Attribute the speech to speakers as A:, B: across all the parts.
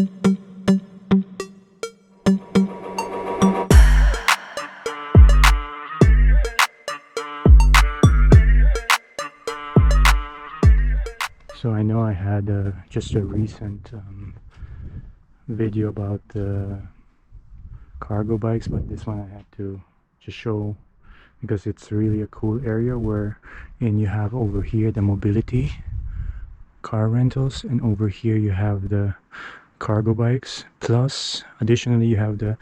A: So I know I had just a recent video about the cargo bikes, but this one I had to just show because it's really a cool area where you have over here the mobility car rentals, and over here you have the cargo bikes, plus additionally you have the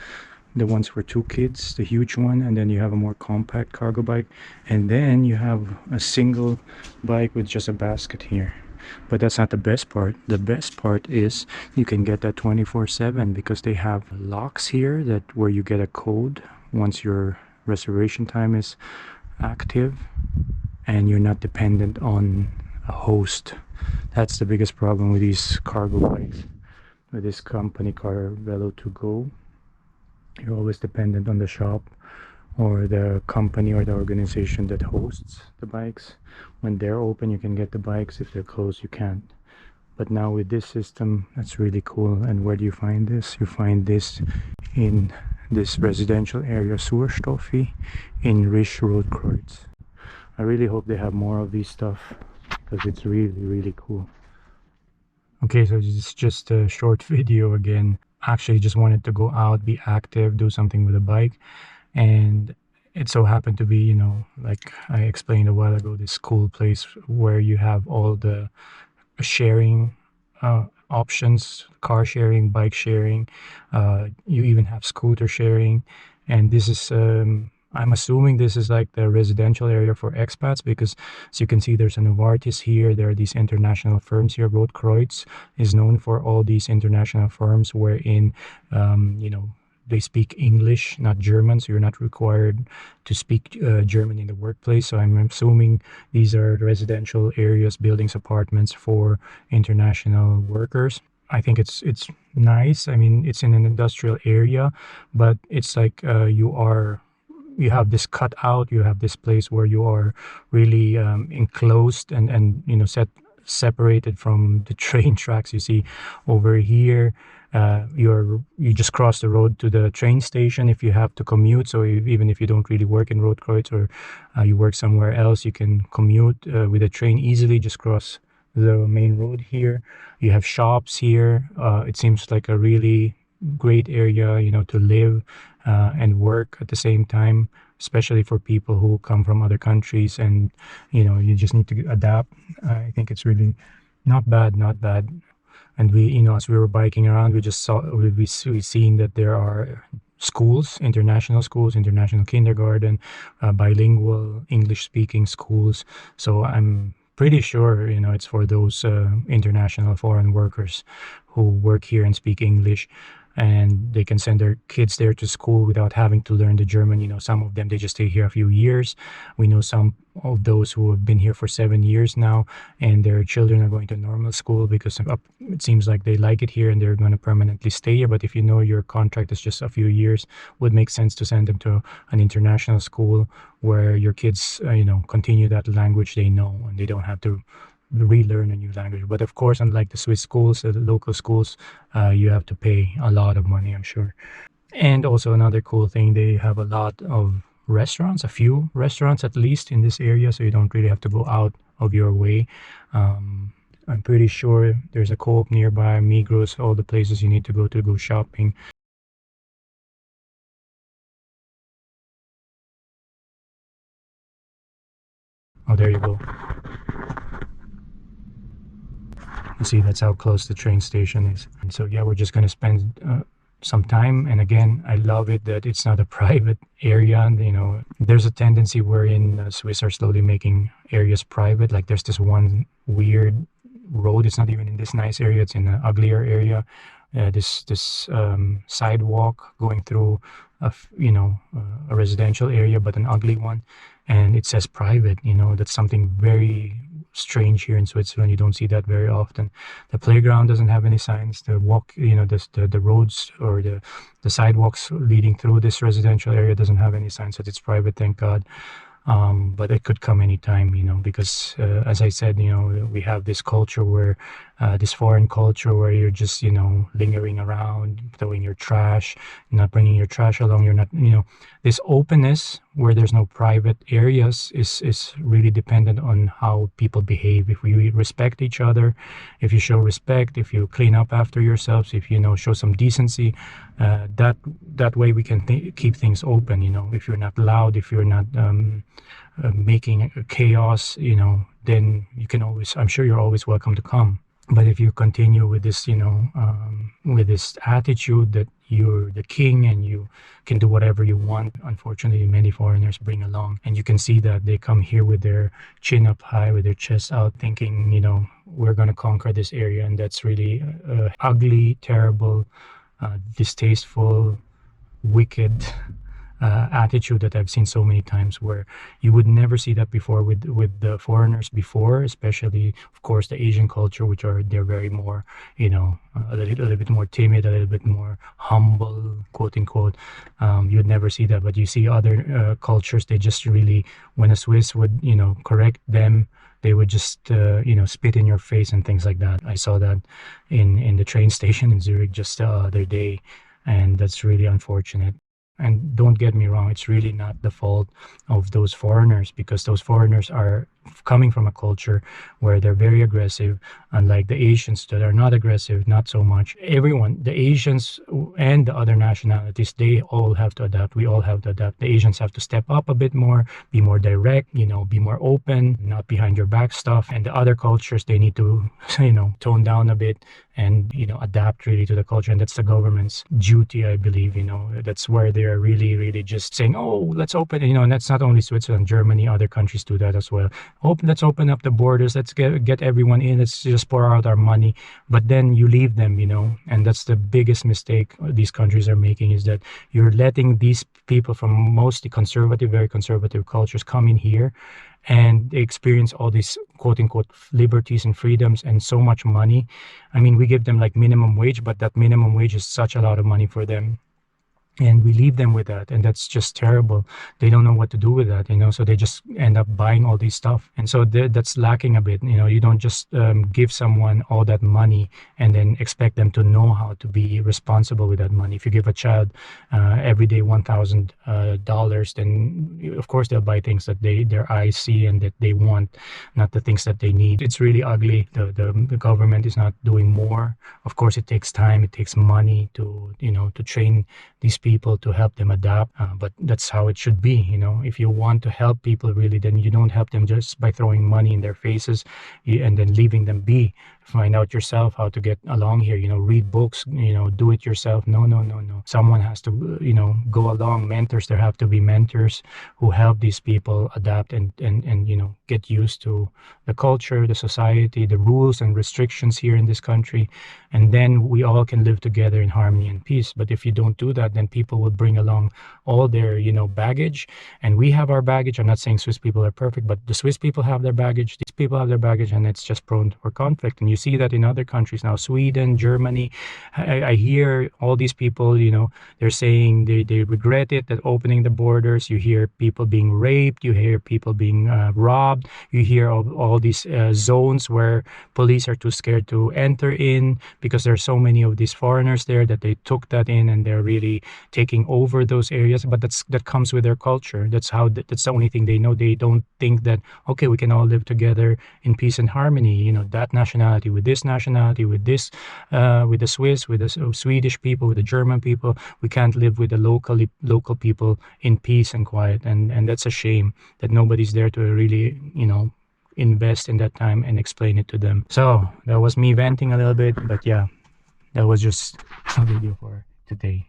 A: ones for 2 kids, the huge one, and then you have a more compact cargo bike, and then you have a single bike with just a basket here. But that's not the best part. The best part is you can get that 24/7 because they have locks here that where you get a code once your reservation time is active, and you're not dependent on a host. That's the biggest problem with these cargo bikes. With this company Velo2Go, you're always dependent on the shop or the company or the organization that hosts the bikes. When they're open you can get the bikes, if they're closed you can't. But now with this system, that's really cool. And where do you find this? You find this in this residential area, Suurstoffi in Rish Road, Kreuz. I really hope they have more of these stuff because it's really cool. Okay, so this is just a short video again. Actually just wanted to go out, be active, do something with a bike, and it so happened to be, you know, like I explained a while ago, this cool place where you have all the sharing options, car sharing, bike sharing, you even have scooter sharing. And this is I'm assuming this is like the residential area for expats, because as you can see there's a Novartis here, there are these international firms here. Road Kreuz is known for all these international firms wherein you know, they speak English, not German, so you're not required to speak German in the workplace. So I'm assuming these are residential areas, buildings, apartments for international workers. I think it's nice. I mean, it's in an industrial area, but it's like you have this cut out, you have this place where you are really enclosed and you know, separated from the train tracks. You see over here, you just cross the road to the train station if you have to commute. So even if you don't really work in Road Kreuz, or you work somewhere else, you can commute with a train easily, just cross the main road here. You have shops here. It seems like a really great area, you know, to live and work at the same time, especially for people who come from other countries, and you know, you just need to adapt. I think it's really not bad. And we, you know, as we were biking around, we just saw, we seen that there are schools, international kindergarten, bilingual English speaking schools. So I'm pretty sure, you know, it's for those international foreign workers who work here and speak English, and they can send their kids there to school without having to learn the German. You know, some of them, they just stay here a few years. We know some of those who have been here for 7 years now, and their children are going to normal school because it seems like they like it here and they're going to permanently stay here. But if you know your contract is just a few years, would make sense to send them to an international school where your kids, you know, continue that language they know, and they don't have to relearn a new language. But of course, unlike the Swiss schools, the local schools, you have to pay a lot of money, I'm sure. And also another cool thing, they have a lot of restaurants, a few restaurants at least in this area, so you don't really have to go out of your way. I'm pretty sure there's a Co-op nearby, Migros, all the places you need to go shopping. Oh, there you go. You see, that's how close the train station is. And so yeah, we're just going to spend some time. And again, I love it that it's not a private area. And, you know, there's a tendency wherein Swiss are slowly making areas private. Like there's this one weird road, it's not even in this nice area, it's in an uglier area. This sidewalk going through a residential area, but an ugly one, and it says private. You know, that's something very strange here in Switzerland. You don't see that very often. The playground doesn't have any signs. The walk, you know, the roads or the sidewalks leading through this residential area doesn't have any signs that it's private, thank God. but it could come anytime, because as I said, we have this culture where this foreign culture where you're just lingering around, throwing your trash, not bringing your trash along. You're not, this openness where there's no private areas is really dependent on how people behave. If we respect each other, if you show respect, if you clean up after yourselves, if show some decency, that way we can keep things open. If you're not loud, if you're not making chaos, then you can always, I'm sure you're always welcome to come. But if you continue with this, with this attitude that you're the king and you can do whatever you want, unfortunately, many foreigners bring along. And you can see that they come here with their chin up high, with their chest out, thinking, we're going to conquer this area. And that's really ugly, terrible, distasteful, wicked attitude that I've seen so many times, where you would never see that before with the foreigners before, especially of course the Asian culture, which they're very more a little bit more timid, a little bit more humble, quote unquote. You'd never see that, but you see other cultures, they just really, when a Swiss would correct them, they would just spit in your face and things like that. I saw that in the train station in Zurich just the other day, and that's really unfortunate. And don't get me wrong, it's really not the fault of those foreigners, because those foreigners are coming from a culture where they're very aggressive, unlike the Asians that are not aggressive, not so much. Everyone, the Asians and the other nationalities, they all have to adapt. We all have to adapt. The Asians have to step up a bit more, be more direct, be more open, not behind your back stuff. And the other cultures, they need to, tone down a bit and, adapt really to the culture. And that's the government's duty, I believe. That's where they're really, really just saying, oh, let's open, and that's not only Switzerland, Germany, other countries do that as well. Let's open up the borders, let's get everyone in, let's just pour out our money. But then you leave them, and that's the biggest mistake these countries are making, is that you're letting these people from mostly conservative, very conservative cultures come in here, and they experience all these quote unquote liberties and freedoms and so much money. I mean, we give them like minimum wage, but that minimum wage is such a lot of money for them. And we leave them with that, and that's just terrible. They don't know what to do with that, so they just end up buying all these stuff. And so that's lacking a bit. You don't just give someone all that money and then expect them to know how to be responsible with that money. If you give a child every day $1,000, then of course they'll buy things that their eyes see and that they want, not the things that they need. It's really ugly. The government is not doing more. Of course, it takes time, it takes money to to train these people, to help them adapt, but that's how it should be. If you want to help people really, then you don't help them just by throwing money in their faces and then leaving them be. Find out yourself how to get along here, read books, do it yourself. No. Someone has to, go along. Mentors, there have to be mentors who help these people adapt and get used to the culture, the society, the rules and restrictions here in this country. And then we all can live together in harmony and peace. But if you don't do that, then people will bring along all their, baggage. And we have our baggage. I'm not saying Swiss people are perfect, but the Swiss people have their baggage. These people have their baggage, and it's just prone for conflict. And you see that in other countries now, Sweden, Germany. I hear all these people, they're saying they regret it, that opening the borders. You hear people being raped. You hear people being robbed. You hear all these zones where police are too scared to enter in, because there are so many of these foreigners there that they took that in and they're really taking over those areas. But that comes with their culture. That's the only thing they know. They don't think that, okay, we can all live together in peace and harmony. That nationality with this nationality, with this, with the Swiss, with the Swedish people, with the German people. We can't live with the local people in peace and quiet. And that's a shame that nobody's there to really, invest in that time and explain it to them. So that was me venting a little bit, but yeah, that was just a video for today.